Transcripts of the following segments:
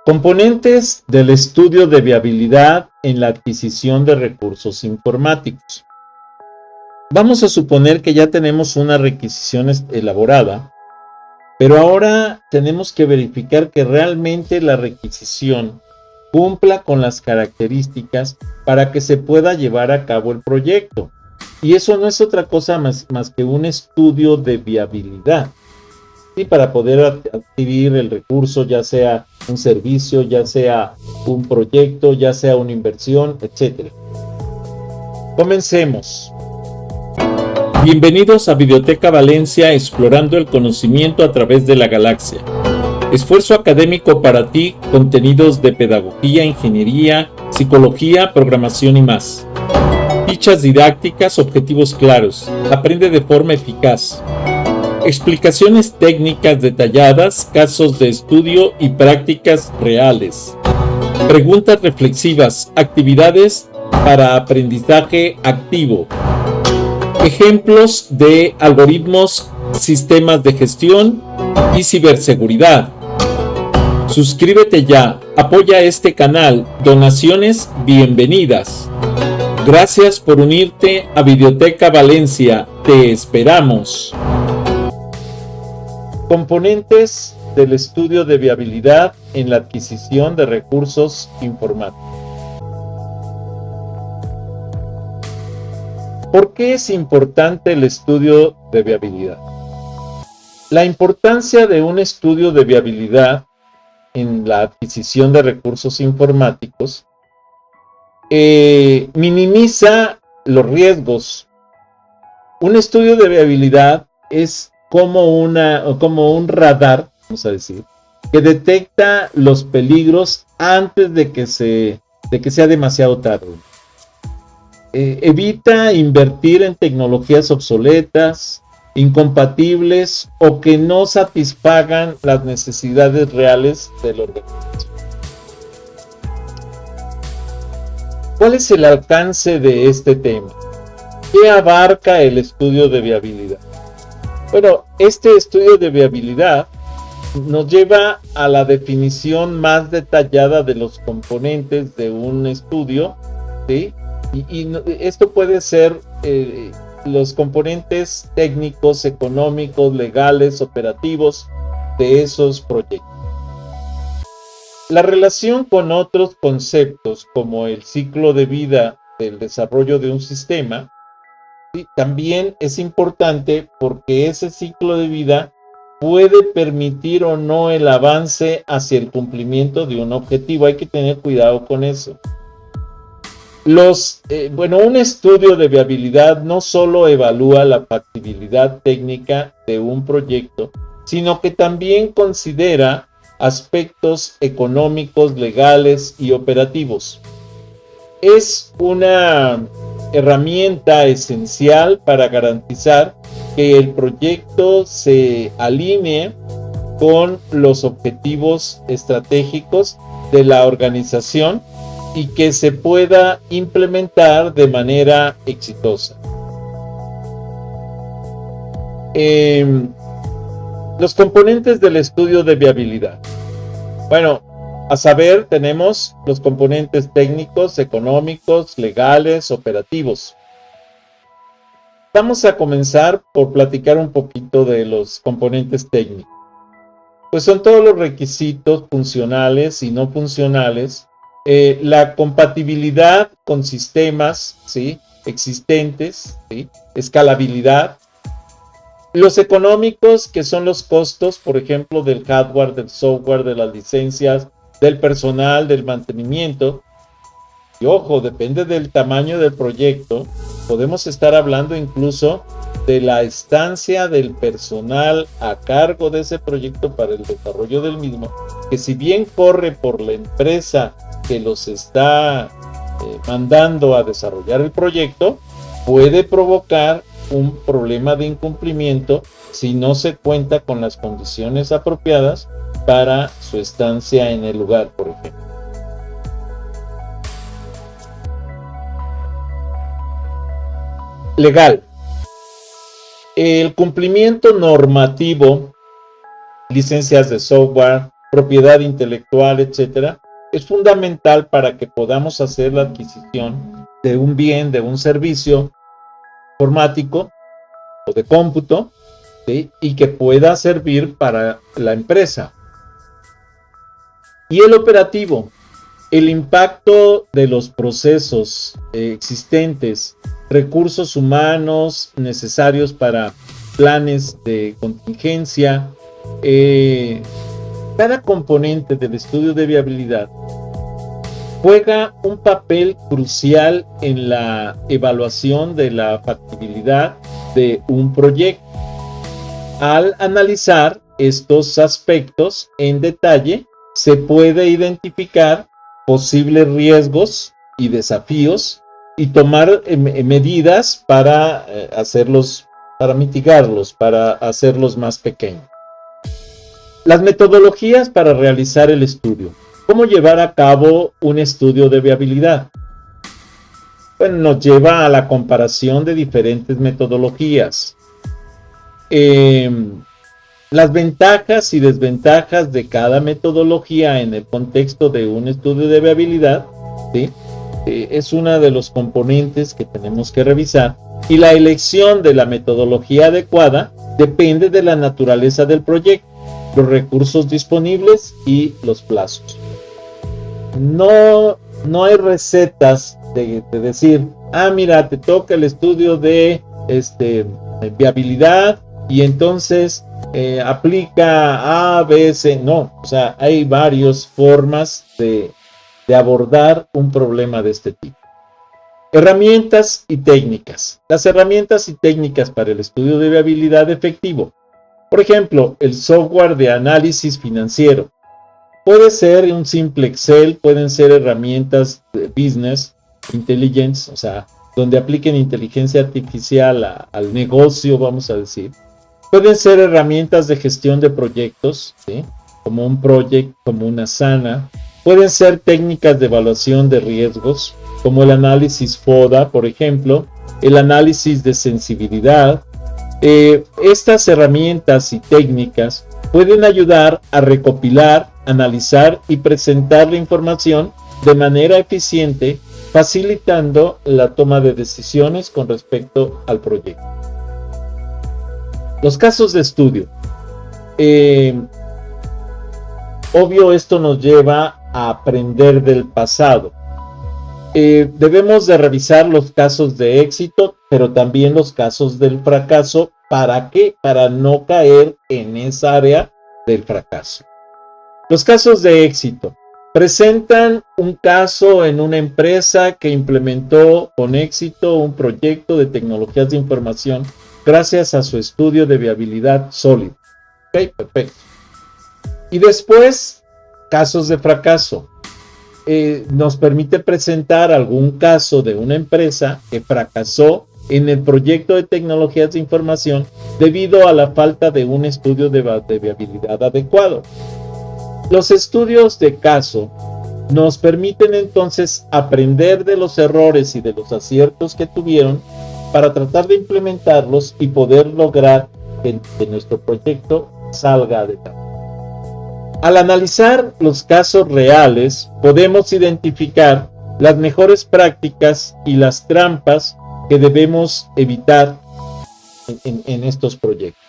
Componentes del estudio de viabilidad en la adquisición de recursos informáticos. Vamos a suponer que ya tenemos una requisición elaborada, pero ahora tenemos que verificar que realmente la requisición cumpla con las características para que se pueda llevar a cabo el proyecto. Y eso no es otra cosa más que un estudio de viabilidad. Y para poder adquirir el recurso, ya sea un servicio, ya sea un proyecto, ya sea una inversión, etc. Comencemos. Bienvenidos a Videoteca Valencia, explorando el conocimiento a través de la galaxia. Esfuerzo académico para ti, contenidos de pedagogía, ingeniería, psicología, programación y más. Fichas didácticas, objetivos claros. Aprende de forma eficaz. Explicaciones técnicas detalladas, casos de estudio y prácticas reales. Preguntas reflexivas, actividades para aprendizaje activo. Ejemplos de algoritmos, sistemas de gestión y ciberseguridad. Suscríbete ya, apoya este canal, donaciones bienvenidas. Gracias por unirte a Videoteca Valencia, te esperamos. Componentes del estudio de viabilidad en la adquisición de recursos informáticos. ¿Por qué es importante el estudio de viabilidad? La importancia de un estudio de viabilidad en la adquisición de recursos informáticos minimiza los riesgos. Un estudio de viabilidad es como un radar, vamos a decir, que detecta los peligros antes de que sea demasiado tarde. Evita invertir en tecnologías obsoletas, incompatibles o que no satisfagan las necesidades reales de la organización. ¿Cuál es el alcance de este tema? ¿Qué abarca el estudio de viabilidad? Bueno, este estudio de viabilidad nos lleva a la definición más detallada de los componentes de un estudio, ¿sí? Y esto puede ser los componentes técnicos, económicos, legales, operativos de esos proyectos. La relación con otros conceptos como el ciclo de vida del desarrollo de un sistema, ¿sí? También es importante porque ese ciclo de vida puede permitir o no el avance hacia el cumplimiento de un objetivo. Hay que tener cuidado con eso. Un estudio de viabilidad no solo evalúa la factibilidad técnica de un proyecto, sino que también considera aspectos económicos, legales y operativos. Es una herramienta esencial para garantizar que el proyecto se alinee con los objetivos estratégicos de la organización y que se pueda implementar de manera exitosa. Los componentes del estudio de viabilidad. Bueno, a saber, tenemos los componentes técnicos, económicos, legales, operativos. Vamos a comenzar por platicar un poquito de los componentes técnicos. Pues son todos los requisitos funcionales y no funcionales, la compatibilidad con sistemas, ¿sí?, existentes, ¿sí?, escalabilidad. Los económicos, que son los costos, por ejemplo, del hardware, del software, de las licencias, del personal, del mantenimiento. Y ojo, depende del tamaño del proyecto. Podemos estar hablando incluso de la estancia del personal a cargo de ese proyecto para el desarrollo del mismo, que si bien corre por la empresa que los está mandando a desarrollar el proyecto, puede provocar un problema de incumplimiento si no se cuenta con las condiciones apropiadas para su estancia en el lugar, por ejemplo. Legal. El cumplimiento normativo, licencias de software, propiedad intelectual, etcétera, es fundamental para que podamos hacer la adquisición de un bien, de un servicio informático o de cómputo, ¿sí? Y que pueda servir para la empresa. Y el operativo, el impacto de los procesos existentes, recursos humanos necesarios para planes de contingencia. Cada componente del estudio de viabilidad juega un papel crucial en la evaluación de la factibilidad de un proyecto. Al analizar estos aspectos en detalle, se puede identificar posibles riesgos y desafíos y tomar medidas para para mitigarlos, para hacerlos más pequeños. Las metodologías para realizar el estudio. ¿Cómo llevar a cabo un estudio de viabilidad? Bueno, nos lleva a la comparación de diferentes metodologías. Las ventajas y desventajas de cada metodología en el contexto de un estudio de viabilidad, ¿sí? Es uno de los componentes que tenemos que revisar, y la elección de la metodología adecuada depende de la naturaleza del proyecto, los recursos disponibles y los plazos. No hay recetas de decir, mira, te toca el estudio de viabilidad y entonces aplica A, B, C. No, o sea, hay varias formas de abordar un problema de este tipo. Herramientas y técnicas. Las herramientas y técnicas para el estudio de viabilidad efectivo. Por ejemplo, el software de análisis financiero. Puede ser un simple Excel, pueden ser herramientas de business intelligence, o sea, donde apliquen inteligencia artificial al negocio, vamos a decir. Pueden ser herramientas de gestión de proyectos, ¿sí? Como un project, como una Asana. Pueden ser técnicas de evaluación de riesgos, como el análisis FODA, por ejemplo, el análisis de sensibilidad. Estas herramientas y técnicas pueden ayudar a recopilar, analizar y presentar la información de manera eficiente, facilitando la toma de decisiones con respecto al proyecto. Los casos de estudio. Obvio, esto nos lleva a aprender del pasado. Debemos de revisar los casos de éxito, pero también los casos del fracaso. ¿Para qué? Para no caer en esa área del fracaso. Los casos de éxito. Presentan un caso en una empresa que implementó con éxito un proyecto de tecnologías de información gracias a su estudio de viabilidad sólido. Ok, perfecto. Y después, casos de fracaso. Nos permite presentar algún caso de una empresa que fracasó en el proyecto de tecnologías de información debido a la falta de un estudio de viabilidad adecuado. Los estudios de caso nos permiten entonces aprender de los errores y de los aciertos que tuvieron para tratar de implementarlos y poder lograr que nuestro proyecto salga adelante. Al analizar los casos reales, podemos identificar las mejores prácticas y las trampas que debemos evitar en estos proyectos.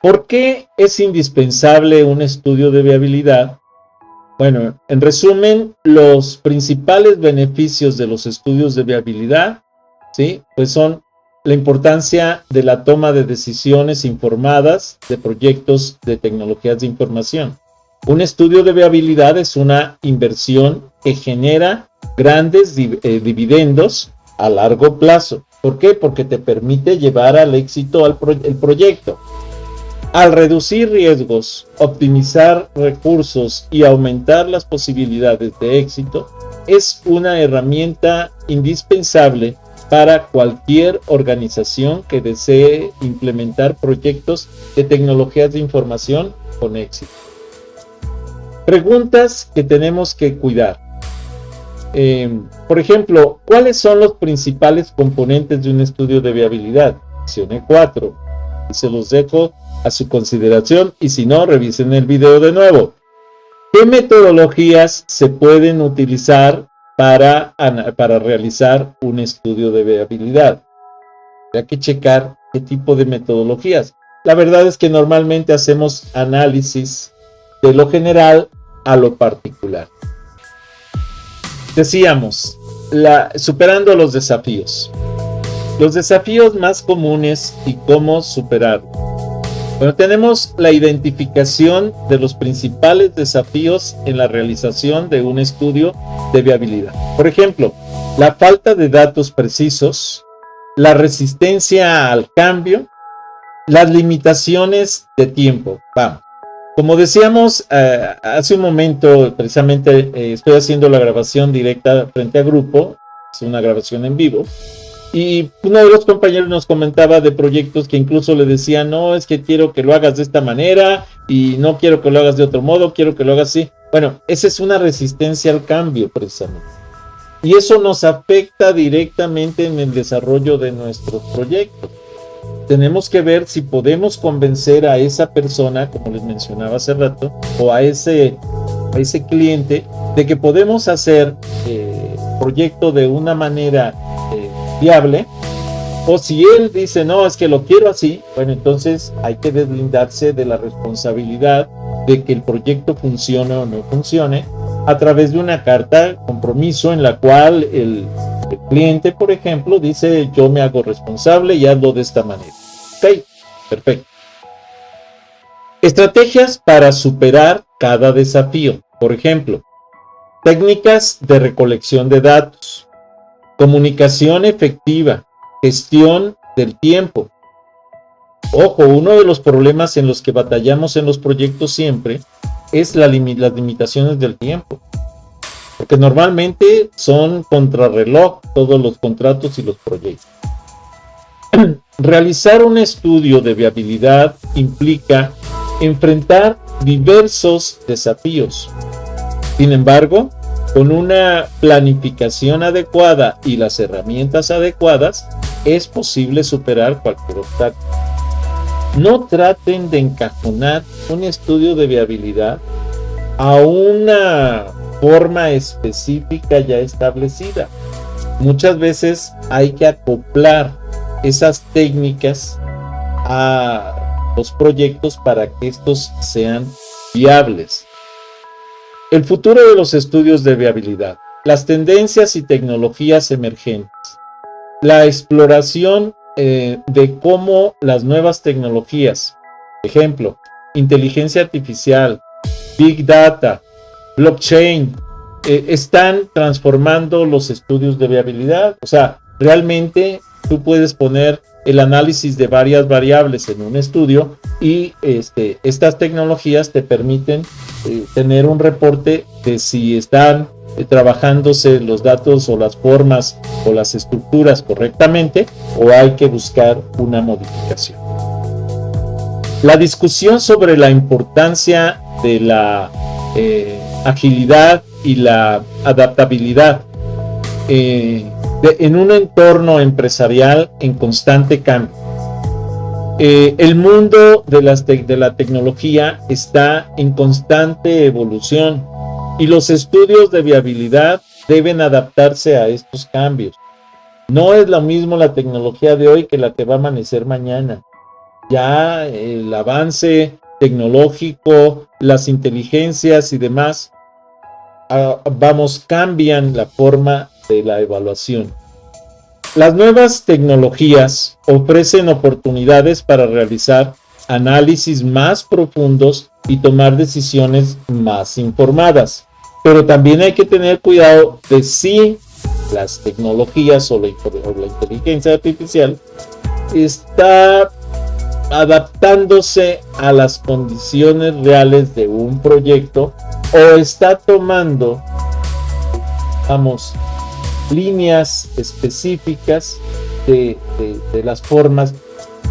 ¿Por qué es indispensable un estudio de viabilidad? Bueno, en resumen, los principales beneficios de los estudios de viabilidad, ¿sí? Pues son la importancia de la toma de decisiones informadas de proyectos de tecnologías de información. Un estudio de viabilidad es una inversión que genera grandes dividendos a largo plazo. ¿Por qué? Porque te permite llevar al éxito el proyecto. Al reducir riesgos, optimizar recursos y aumentar las posibilidades de éxito, es una herramienta indispensable para cualquier organización que desee implementar proyectos de tecnologías de información con éxito. Preguntas que tenemos que cuidar. Por ejemplo, ¿cuáles son los principales componentes de un estudio de viabilidad? Mencioné 4 y se los dejo a su consideración y si no, revisen el video de nuevo. ¿Qué metodologías se pueden utilizar para realizar un estudio de viabilidad? Hay que checar qué tipo de metodologías. La verdad es que normalmente hacemos análisis de lo general a lo particular. Decíamos, superando los desafíos. Los desafíos más comunes y cómo superarlos. Bueno, tenemos la identificación de los principales desafíos en la realización de un estudio de viabilidad. Por ejemplo, la falta de datos precisos, la resistencia al cambio, las limitaciones de tiempo. Vamos. Como decíamos hace un momento, precisamente estoy haciendo la grabación directa frente a grupo, es una grabación en vivo, y uno de los compañeros nos comentaba de proyectos que incluso le decían, no, es que quiero que lo hagas de esta manera y no quiero que lo hagas de otro modo, quiero que lo hagas así. Bueno, esa es una resistencia al cambio precisamente. Y eso nos afecta directamente en el desarrollo de nuestros proyectos. Tenemos que ver si podemos convencer a esa persona, como les mencionaba hace rato, o a ese cliente, de que podemos hacer proyecto de una manera viable, o si él dice, no, es que lo quiero así, bueno, entonces hay que deslindarse de la responsabilidad de que el proyecto funcione o no funcione, a través de una carta compromiso en la cual el cliente, por ejemplo, dice, yo me hago responsable y hazlo de esta manera. Ok, perfecto. Estrategias para superar cada desafío. Por ejemplo, técnicas de recolección de datos, comunicación efectiva, gestión del tiempo. Ojo, uno de los problemas en los que batallamos en los proyectos siempre es las limitaciones del tiempo. Porque normalmente son contrarreloj todos los contratos y los proyectos. Realizar un estudio de viabilidad implica enfrentar diversos desafíos. Sin embargo, con una planificación adecuada y las herramientas adecuadas, es posible superar cualquier obstáculo. No traten de encajonar un estudio de viabilidad a una forma específica ya establecida. Muchas veces hay que acoplar esas técnicas a los proyectos para que estos sean viables. El futuro de los estudios de viabilidad, las tendencias y tecnologías emergentes, la exploración de cómo las nuevas tecnologías, por ejemplo, inteligencia artificial, Big Data, blockchain, están transformando los estudios de viabilidad. O sea, realmente tú puedes poner el análisis de varias variables en un estudio y estas tecnologías te permiten tener un reporte de si están trabajándose los datos o las formas o las estructuras correctamente o hay que buscar una modificación. La discusión sobre la importancia de la agilidad y la adaptabilidad en un entorno empresarial en constante cambio. El mundo de la tecnología está en constante evolución y los estudios de viabilidad deben adaptarse a estos cambios. No es lo mismo la tecnología de hoy que la que va a amanecer mañana. Ya el avance tecnológico, las inteligencias y demás, cambian la forma de la evaluación. Las nuevas tecnologías ofrecen oportunidades para realizar análisis más profundos y tomar decisiones más informadas. Pero también hay que tener cuidado de si las tecnologías o la inteligencia artificial está adaptándose a las condiciones reales de un proyecto o está tomando, líneas específicas de las formas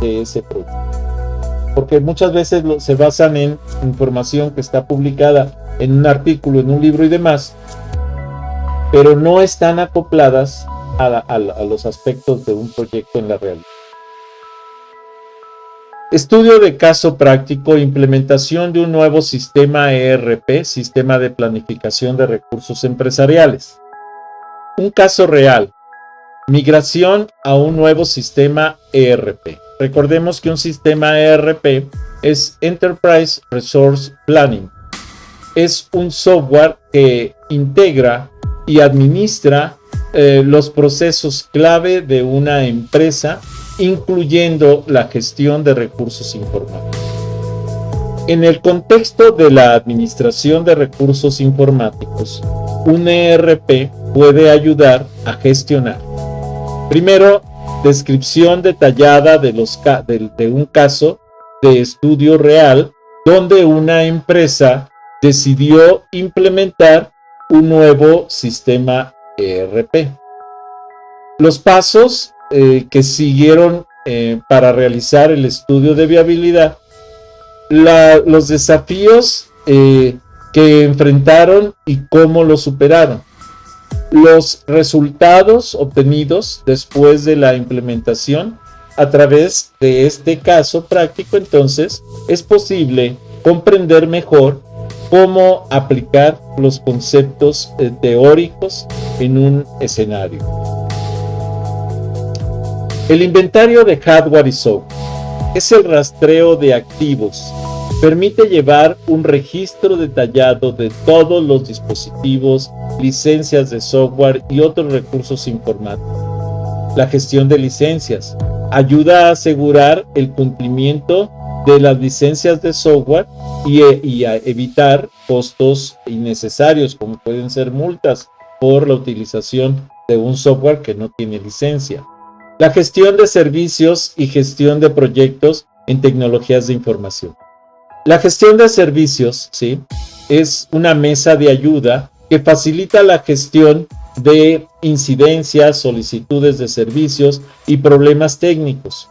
de ese proyecto. Porque muchas veces se basan en información que está publicada en un artículo, en un libro y demás, pero no están acopladas a los aspectos de un proyecto en la realidad. Estudio de caso práctico, implementación de un nuevo sistema ERP, Sistema de Planificación de Recursos Empresariales. Un caso real, migración a un nuevo sistema ERP. Recordemos que un sistema ERP es Enterprise Resource Planning. Es un software que integra y administra los procesos clave de una empresa, incluyendo la gestión de recursos informáticos. En el contexto de la administración de recursos informáticos, un ERP puede ayudar a gestionar. Primero, descripción detallada de un caso de estudio real donde una empresa decidió implementar un nuevo sistema ERP. Los pasos que siguieron para realizar el estudio de viabilidad, los desafíos que enfrentaron y cómo los superaron, los resultados obtenidos después de la implementación. A través de este caso práctico, entonces, es posible comprender mejor cómo aplicar los conceptos teóricos en un escenario. El inventario de hardware y software es el rastreo de activos. Permite llevar un registro detallado de todos los dispositivos, licencias de software y otros recursos informáticos. La gestión de licencias ayuda a asegurar el cumplimiento de las licencias de software y a evitar costos innecesarios, como pueden ser multas por la utilización de un software que no tiene licencia. La gestión de servicios y gestión de proyectos en tecnologías de información. La gestión de servicios, ¿sí?, es una mesa de ayuda que facilita la gestión de incidencias, solicitudes de servicios y problemas técnicos.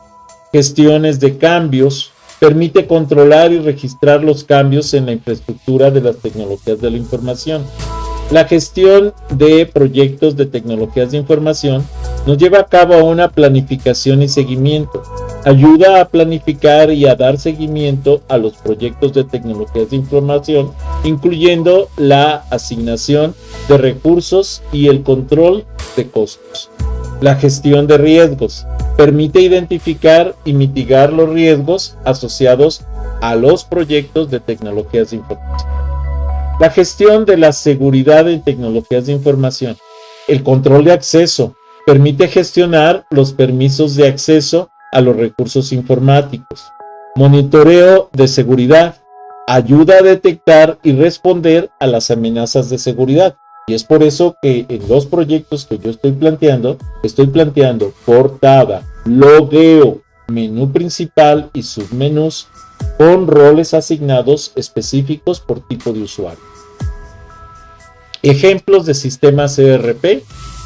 Gestiones de cambios. Permite controlar y registrar los cambios en la infraestructura de las tecnologías de la información. La gestión de proyectos de tecnologías de información nos lleva a cabo a una planificación y seguimiento. Ayuda a planificar y a dar seguimiento a los proyectos de tecnologías de información, incluyendo la asignación de recursos y el control de costos. La gestión de riesgos. Permite identificar y mitigar los riesgos asociados a los proyectos de tecnologías de información. La gestión de la seguridad en tecnologías de información. El control de acceso. Permite gestionar los permisos de acceso a los recursos informáticos. Monitoreo de seguridad. Ayuda a detectar y responder a las amenazas de seguridad. Y es por eso que en los proyectos que yo estoy planteando portada, logueo, menú principal y submenús con roles asignados específicos por tipo de usuario. Ejemplos de sistemas ERP.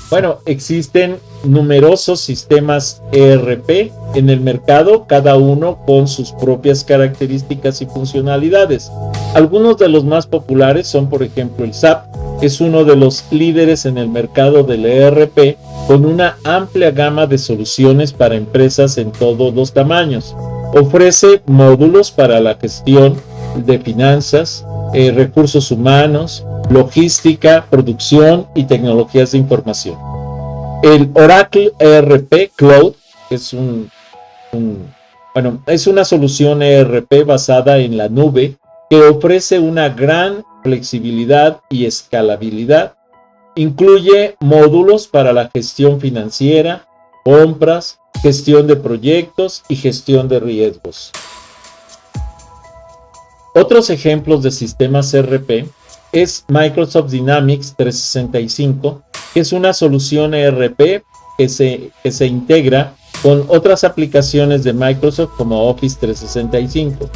Bueno, existen numerosos sistemas ERP en el mercado, cada uno con sus propias características y funcionalidades. Algunos de los más populares son, por ejemplo, el SAP. Es uno de los líderes en el mercado del ERP, con una amplia gama de soluciones para empresas en todos los tamaños. Ofrece módulos para la gestión de finanzas, recursos humanos, logística, producción y tecnologías de información. El Oracle ERP Cloud es es una solución ERP basada en la nube que ofrece una gran flexibilidad y escalabilidad. Incluye módulos para la gestión financiera, compras, gestión de proyectos y gestión de riesgos. Otros ejemplos de sistemas ERP es Microsoft Dynamics 365, que es una solución ERP que se integra con otras aplicaciones de Microsoft como Office 365.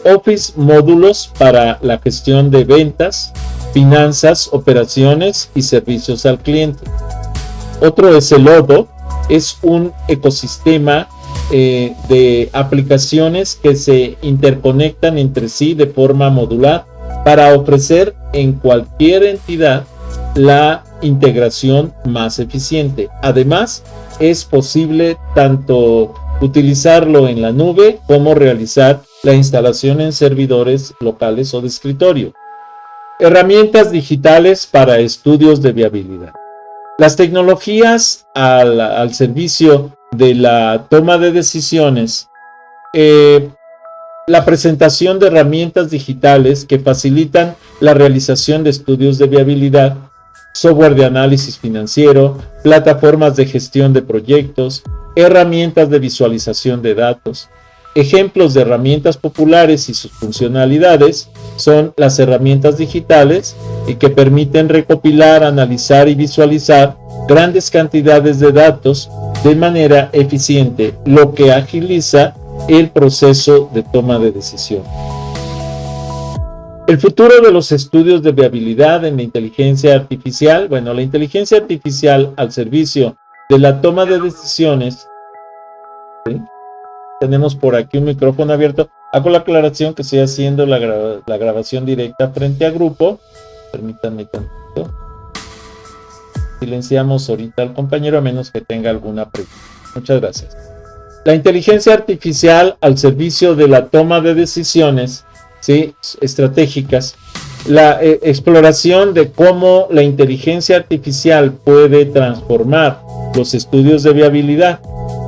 Office módulos para la gestión de ventas, finanzas, operaciones y servicios al cliente. Otro es el Odoo, es un ecosistema de aplicaciones que se interconectan entre sí de forma modular para ofrecer en cualquier entidad la integración más eficiente. Además, es posible tanto utilizarlo en la nube como realizar la instalación en servidores locales o de escritorio. Herramientas digitales para estudios de viabilidad. Las tecnologías al servicio de la toma de decisiones, la presentación de herramientas digitales que facilitan la realización de estudios de viabilidad, software de análisis financiero, plataformas de gestión de proyectos, herramientas de visualización de datos. Ejemplos de herramientas populares y sus funcionalidades son las herramientas digitales y que permiten recopilar, analizar y visualizar grandes cantidades de datos de manera eficiente, lo que agiliza el proceso de toma de decisión. El futuro de los estudios de viabilidad en la inteligencia artificial. Bueno, la inteligencia artificial al servicio de la toma de decisiones. ¿Sí? Tenemos por aquí un micrófono abierto. Hago la aclaración que estoy haciendo la grabación directa frente a grupo. Permítanme tantito. Silenciamos ahorita al compañero a menos que tenga alguna pregunta. Muchas gracias. La inteligencia artificial al servicio de la toma de decisiones, ¿sí?, estratégicas. La exploración de cómo la inteligencia artificial puede transformar los estudios de viabilidad.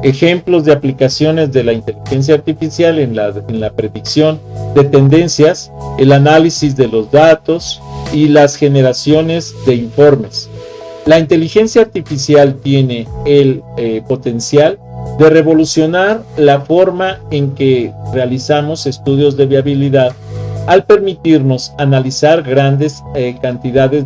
Ejemplos de aplicaciones de la inteligencia artificial en la predicción de tendencias, el análisis de los datos y las generaciones de informes. La inteligencia artificial tiene el potencial de revolucionar la forma en que realizamos estudios de viabilidad al permitirnos analizar grandes cantidades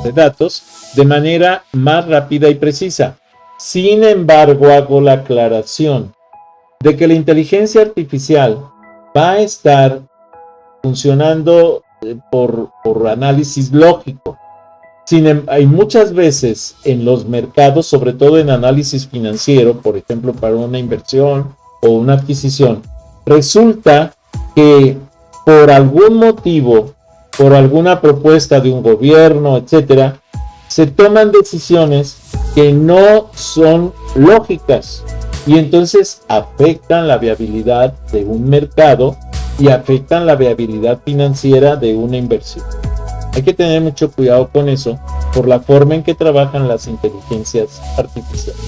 de datos de manera más rápida y precisa. Sin embargo, hago la aclaración de que la inteligencia artificial va a estar funcionando por análisis lógico. Hay muchas veces en los mercados, sobre todo en análisis financiero, por ejemplo, para una inversión o una adquisición, resulta que por algún motivo, por alguna propuesta de un gobierno, etcétera, se toman decisiones que no son lógicas y entonces afectan la viabilidad de un mercado y afectan la viabilidad financiera de una inversión. Hay que tener mucho cuidado con eso por la forma en que trabajan las inteligencias artificiales.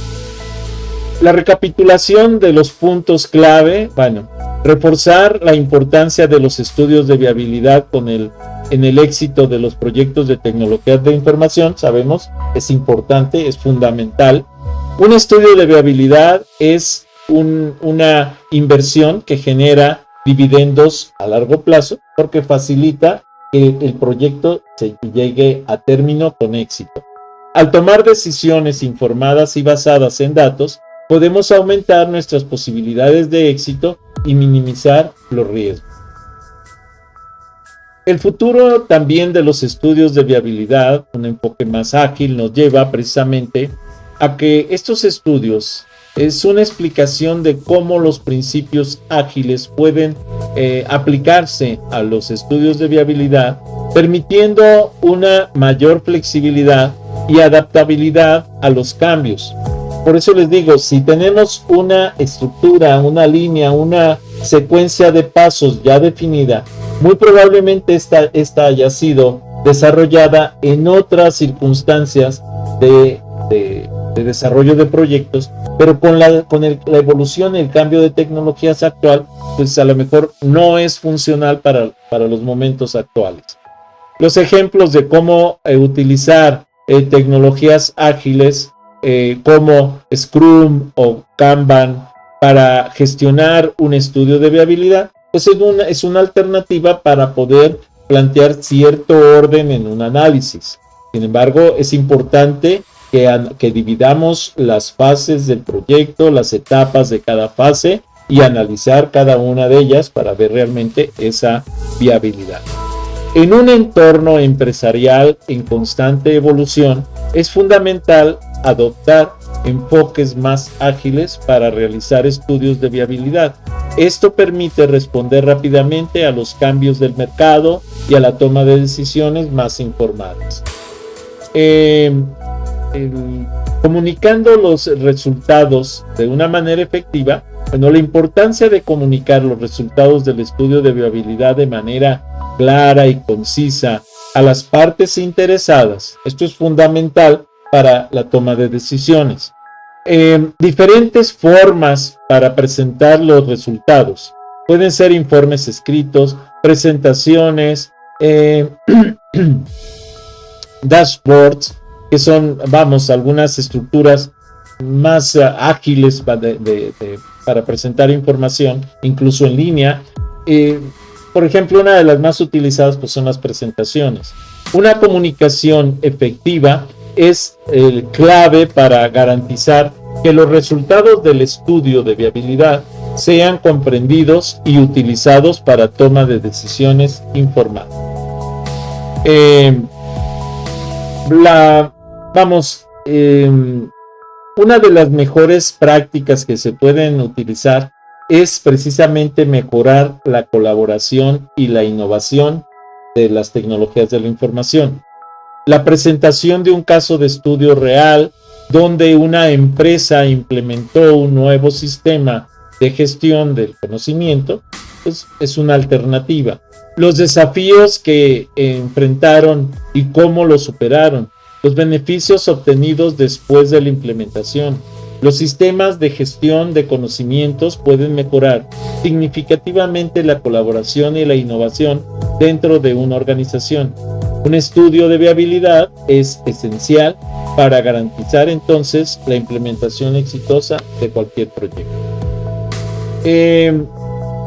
La recapitulación de los puntos clave, bueno, reforzar la importancia de los estudios de viabilidad en el éxito de los proyectos de tecnologías de información. Sabemos, es importante, es fundamental. Un estudio de viabilidad es una inversión que genera dividendos a largo plazo porque facilita que el proyecto se llegue a término con éxito. Al tomar decisiones informadas y basadas en datos, podemos aumentar nuestras posibilidades de éxito y minimizar los riesgos. El futuro también de los estudios de viabilidad, un enfoque más ágil, nos lleva precisamente a que estos estudios es una explicación de cómo los principios ágiles pueden aplicarse a los estudios de viabilidad, permitiendo una mayor flexibilidad y adaptabilidad a los cambios. Por eso les digo, si tenemos una estructura, una línea, una secuencia de pasos ya definida, muy probablemente esta haya sido desarrollada en otras circunstancias de desarrollo de proyectos, pero con la evolución y el cambio de tecnologías actual, pues a lo mejor no es funcional para los momentos actuales. Los ejemplos de cómo utilizar tecnologías ágiles como Scrum o Kanban para gestionar un estudio de viabilidad, pues es una alternativa para poder plantear cierto orden en un análisis. Sin embargo, es importante que dividamos las fases del proyecto, las etapas de cada fase y analizar cada una de ellas para ver realmente esa viabilidad. En un entorno empresarial en constante evolución, es fundamental adoptar enfoques más ágiles para realizar estudios de viabilidad. Esto permite responder rápidamente a los cambios del mercado y a la toma de decisiones más informadas. Comunicando los resultados de una manera efectiva, bueno, la importancia de comunicar los resultados del estudio de viabilidad de manera clara y concisa a las partes interesadas. Esto es fundamental para la toma de decisiones. Diferentes formas para presentar los resultados. Pueden ser informes escritos, presentaciones, dashboards, que son, algunas estructuras más ágiles para presentar información, incluso en línea. Por ejemplo, una de las más utilizadas pues, son las presentaciones. Una comunicación efectiva es clave para garantizar que los resultados del estudio de viabilidad sean comprendidos y utilizados para toma de decisiones informadas. Una de las mejores prácticas que se pueden utilizar es precisamente mejorar la colaboración y la innovación de las tecnologías de la información. La presentación de un caso de estudio real donde una empresa implementó un nuevo sistema de gestión del conocimiento, pues es una alternativa. Los desafíos que enfrentaron y cómo los superaron, los beneficios obtenidos después de la implementación. Los sistemas de gestión de conocimientos pueden mejorar significativamente la colaboración y la innovación dentro de una organización. Un estudio de viabilidad es esencial para garantizar entonces la implementación exitosa de cualquier proyecto.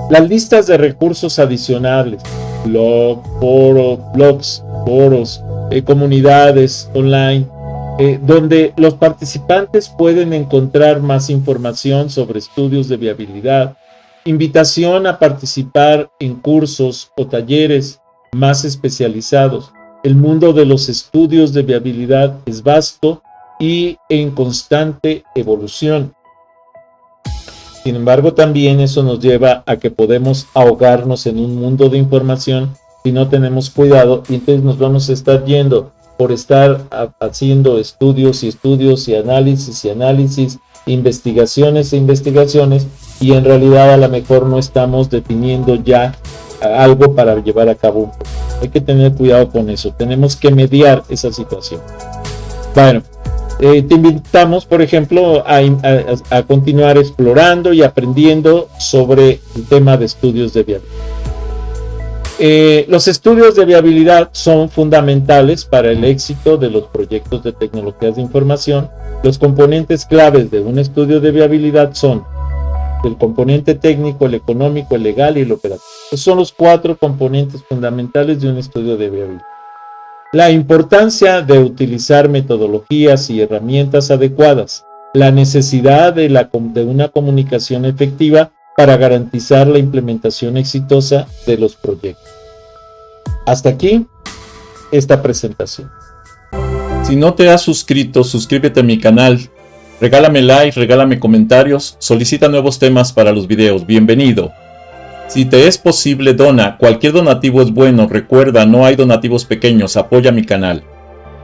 Las listas de recursos adicionales, blogs, foros, comunidades online, donde los participantes pueden encontrar más información sobre estudios de viabilidad, invitación a participar en cursos o talleres más especializados. El mundo de los estudios de viabilidad es vasto y en constante evolución. Sin embargo, también eso nos lleva a que podemos ahogarnos en un mundo de información si no tenemos cuidado, y entonces nos vamos a estar yendo por estar haciendo estudios y análisis, investigaciones, y en realidad a lo mejor no estamos definiendo ya algo para llevar a cabo un proyecto. Hay que tener cuidado con eso, tenemos que mediar esa situación. Bueno, te invitamos, por ejemplo, a continuar explorando y aprendiendo sobre el tema de estudios de viabilidad. Los estudios de viabilidad son fundamentales para el éxito de los proyectos de tecnologías de información. Los componentes claves de un estudio de viabilidad son el componente técnico, el económico, el legal y el operativo. Esos son los 4 componentes fundamentales de un estudio de viabilidad. La importancia de utilizar metodologías y herramientas adecuadas. La necesidad de una comunicación efectiva para garantizar la implementación exitosa de los proyectos. Hasta aquí esta presentación. Si no te has suscrito, suscríbete a mi canal, regálame like, regálame comentarios, solicita nuevos temas para los videos, bienvenido. Si te es posible, dona, cualquier donativo es bueno, recuerda, no hay donativos pequeños, apoya mi canal.